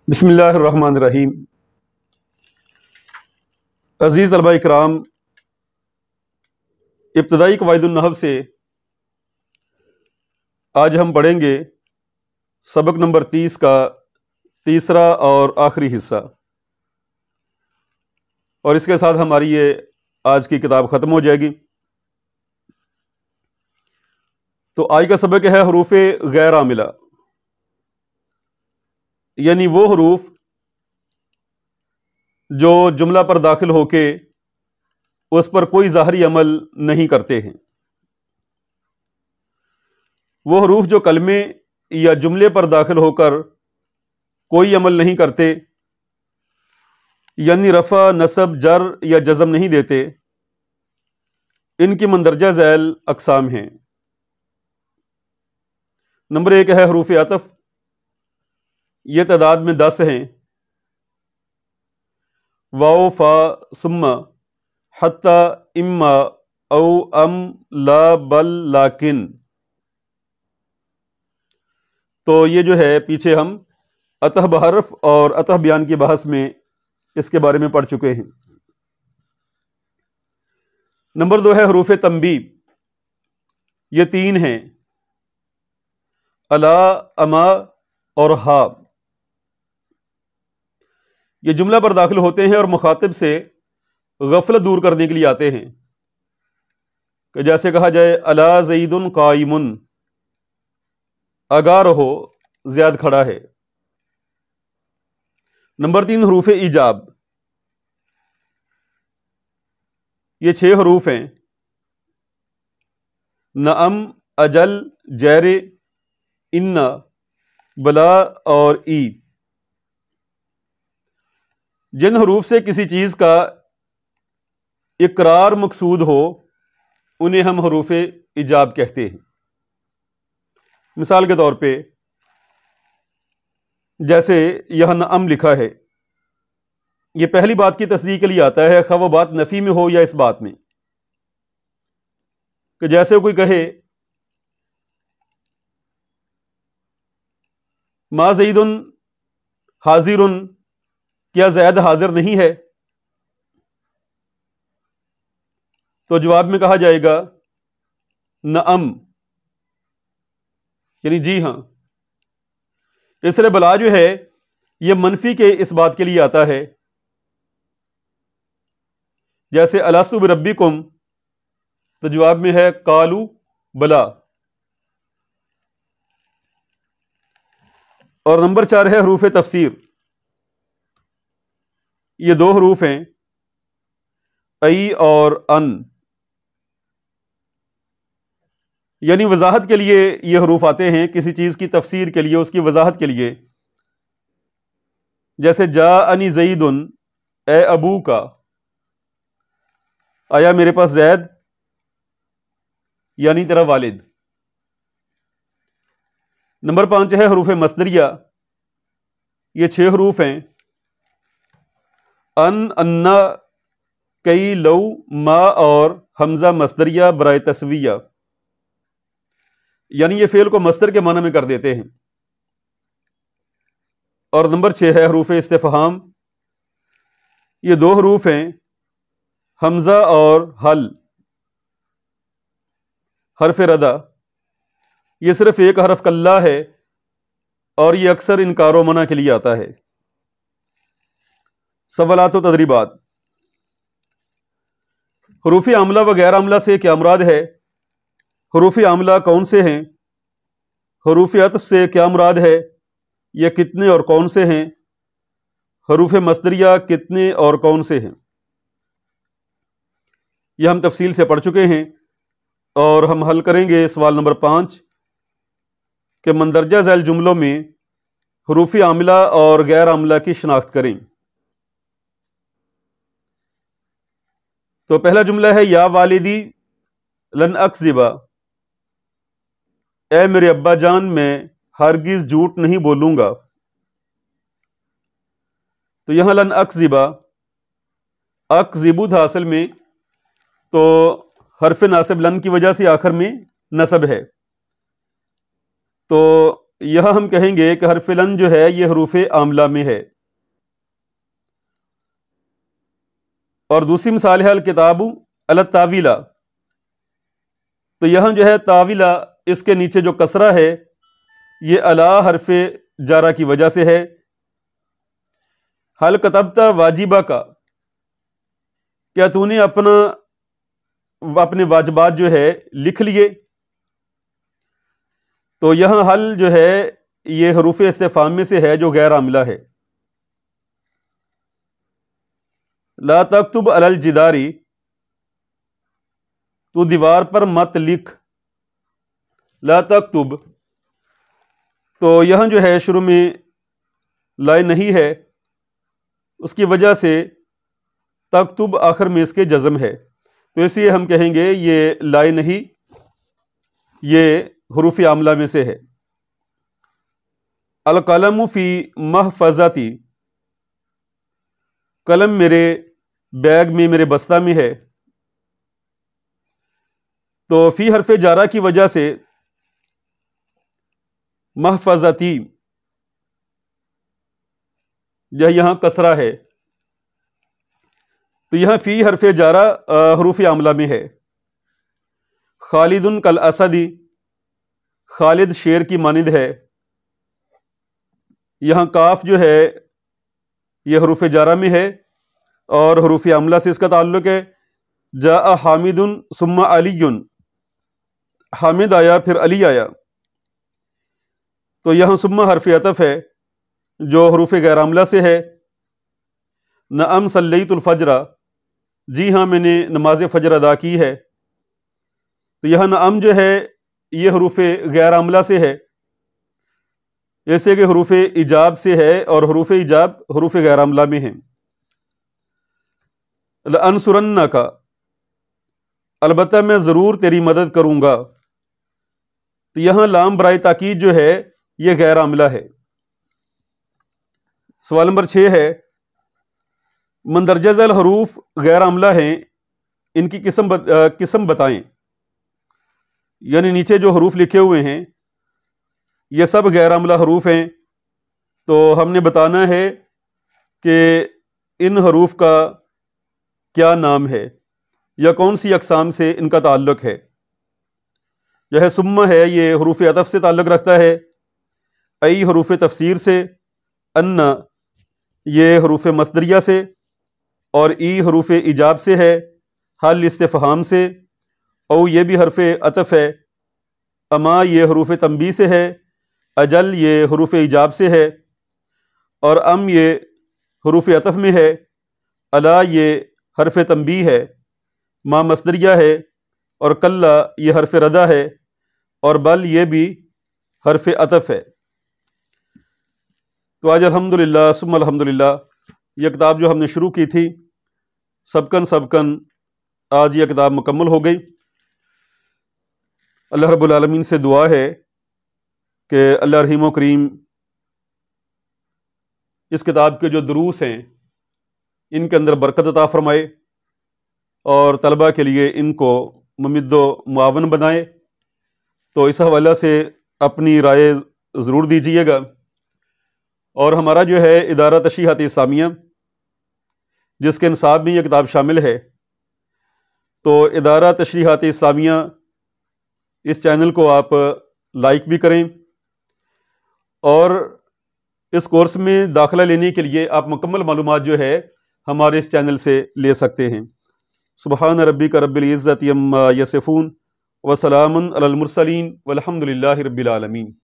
بسم اللہ الرحمن الرحیم۔ عزیز طلبہ اکرام، ابتدائی قواعد النحو سے آج ہم پڑھیں گے سبق نمبر 30 کا تیسرا اور آخری حصہ، اور اس کے ساتھ ہماری یہ آج کی کتاب ختم ہو جائے گی۔ تو آج کا سبق ہے حروف غیر عاملہ، یعنی وہ حروف جو جملہ پر داخل ہو کے اس پر کوئی ظاہری عمل نہیں کرتے ہیں، وہ حروف جو کلمے یا جملے پر داخل ہو کر کوئی عمل نہیں کرتے، یعنی رفع، نصب، جر یا جزم نہیں دیتے، ان کی مندرجہ ذیل اقسام ہیں۔ نمبر 1 ہے حروف عطف، یہ تعداد میں 10 ہیں۔ واو، فا، ثم، حتی، اما، او، ام، لا، بل، لیکن۔ تو یہ جو ہے پیچھے ہم عطف بحرف اور عطف بیان کی بحث میں اس کے بارے میں پڑھ چکے ہیں۔ نمبر 2 ہے حروف تنبیہ، یہ 3 ہیں، الا، اما اور ہا۔ یہ جملہ پر داخل ہوتے ہیں اور مخاطب سے غفلت دور کرنے کے لیے آتے ہیں، کہ جیسے کہا جائے الا زید قائم، آگاہ رہو زید کھڑا ہے۔ نمبر 3 حروف ایجاب، یہ 6 حروف ہیں، نعم، اجل، جیر، ان، بلا اور ای۔ جن حروف سے کسی چیز کا اقرار مقصود ہو انہیں ہم حروف ایجاب کہتے ہیں۔ مثال کے طور پہ جیسے یہاں نعم لکھا ہے، یہ پہلی بات کی تصدیق کے لیے آتا ہے، خواہ وہ بات نفی میں ہو یا اس بات میں، کہ جیسے کوئی کہے ما زید حاضر، کیا زید حاضر نہیں ہے؟ تو جواب میں کہا جائے گا نعم، یعنی جی ہاں۔ اس طرح بلا جو ہے یہ منفی کے اس بات کے لیے آتا ہے، جیسے الست بربکم، تو جواب میں ہے قالوا بلا۔ اور نمبر 4 ہے حروف تفسیر، یہ 2 حروف ہیں، ای اور ان، یعنی وضاحت کے لیے یہ حروف آتے ہیں، کسی چیز کی تفسیر کے لیے، اس کی وضاحت کے لیے، جیسے جاءنی زید، اے ابو کا، آیا میرے پاس زید، یعنی تیرا والد۔ نمبر 5 ہے حروف مصدریہ، یہ 6 حروف ہیں، ان، انا، کئی، لو، ما اور حمزہ مصدریہ برائے تسویہ، یعنی یہ فعل کو مصدر کے معنی میں کر دیتے ہیں۔ اور نمبر 6 ہے حروف استفہام، یہ 2 حروف ہیں، حمزہ اور حل، حرف ردہ، یہ صرف ایک حرف کلا ہے اور یہ اکثر انکار و منع کے لیے آتا ہے۔ سوالات و تدریبات۔ حروف عاملہ و غیر عاملہ سے کیا مراد ہے؟ حروف عاملہ کون سے ہیں؟ حروف عطف سے کیا مراد ہے؟ یہ کتنے اور کون سے ہیں؟ حروف مصدریہ کتنے اور کون سے ہیں؟ یہ ہم تفصیل سے پڑھ چکے ہیں، اور ہم حل کریں گے سوال نمبر 5 کہ مندرجہ ذیل جملوں میں حروف عاملہ اور غیر عاملہ کی شناخت کریں۔ تو پہلا جملہ ہے یا والدی لن اکذب، اے میرے ابا جان میں ہرگز جھوٹ نہیں بولوں گا۔ تو یہاں لن اکذب، اکذب تھا اصل میں، تو حرف ناصب لن کی وجہ سے آخر میں نصب ہے، تو یہاں ہم کہیں گے کہ حرف لن جو ہے یہ حروف عاملہ میں ہے. اور دوسری مثال ہے الکتاب علی الطاولہ. تو یہاں جو ہے طاولہ اس کے نیچے جو کسرہ ہے یہ علی حرف جارہ کی وجہ سے ہے. حل کتبت واجبہ کا، کیا تو نے اپنے واجبات جو ہے لکھ لیے. تو یہاں حل جو ہے یہ حروف استفہام میں سے ہے جو غیر عاملہ ہے. لا تکتب علی الجدار، تو دیوار پر مت لکھ. لا تکتب، تو یہاں جو ہے شروع میں لائے نہیں ہے، اس کی وجہ سے تکتب آخر میں اس کے جزم ہے، تو اس لیے ہم کہیں گے یہ لائے نہیں، یہ حروف عاملہ میں سے ہے. القلم فی محفظتی، قلم میرے بیگ میں، میرے بستہ میں ہے. تو فی حرف جارہ کی وجہ سے محفظتی جو یہاں کسرہ ہے، تو یہاں فی حرف جارہ حروف عاملہ میں ہے. خالد کالاسد، خالد شیر کی مانند ہے. یہاں کاف جو ہے یہ حروف جارہ میں ہے اور حروف عاملہ سے اس کا تعلق ہے. جاء حامد ثم علی، حامد آیا پھر علی آیا. تو یہاں ثم حرف عطف ہے جو حروف غیر عاملہ سے ہے. نعم صلیت الفجر، جی ہاں میں نے نماز فجر ادا کی ہے. تو یہاں نعم جو ہے یہ حروف غیر عاملہ سے ہے، جیسے کہ حروف ایجاب سے ہے، اور حروف ایجاب حروف غیر عاملہ میں ہیں. لانصرنک، البتہ میں ضرور تیری مدد کروں گا. تو یہاں لام برائے تاکید جو ہے یہ غیر عاملہ ہے. سوال نمبر 6 ہے مندرجہ ذیل حروف غیر عاملہ ہیں، ان کی قسم بتائیں. یعنی نیچے جو حروف لکھے ہوئے ہیں یہ سب غیر عاملہ حروف ہیں، تو ہم نے بتانا ہے کہ ان حروف کا کیا نام ہے یا کون سی اقسام سے ان کا تعلق ہے. جو ہے ثم ہے یہ حروف عطف سے تعلق رکھتا ہے، ای حروف تفسیر سے، ان یہ حروف مصدریہ سے، اور ای حروف ایجاب سے ہے، حل استفہام سے، او یہ بھی حرف عطف ہے، اما یہ حروف تنبیہ سے ہے، اجل یہ حروف ایجاب سے ہے، اور ام یہ حروف عطف میں ہے، الا یہ حرف تنبیہ ہے، ما مصدریہ ہے، اور کلا یہ حرف ردا ہے، اور بل یہ بھی حرف عطف ہے. تو آج الحمدللہ ثم الحمدللہ یہ کتاب جو ہم نے شروع کی تھی سبکن آج یہ کتاب مکمل ہو گئی. اللہ رب العالمین سے دعا ہے کہ اللہ رحیم و کریم اس کتاب کے جو دروس ہیں ان کے اندر برکت عطا فرمائے، اور طلبہ کے لیے ان کو ممد و معاون بنائے. تو اس حوالہ سے اپنی رائے ضرور دیجیے گا. اور ہمارا جو ہے ادارہ تشریحات اسلامیہ جس کے نصاب میں یہ کتاب شامل ہے، تو ادارہ تشریحات اسلامیہ اس چینل کو آپ لائک بھی کریں، اور اس کورس میں داخلہ لینے کے لیے آپ مکمل معلومات جو ہے ہمارے اس چینل سے لے سکتے ہیں. سبحان ربک رب العزت عما یصفون وسلام علی المرسلین والحمد للہ رب العالمین.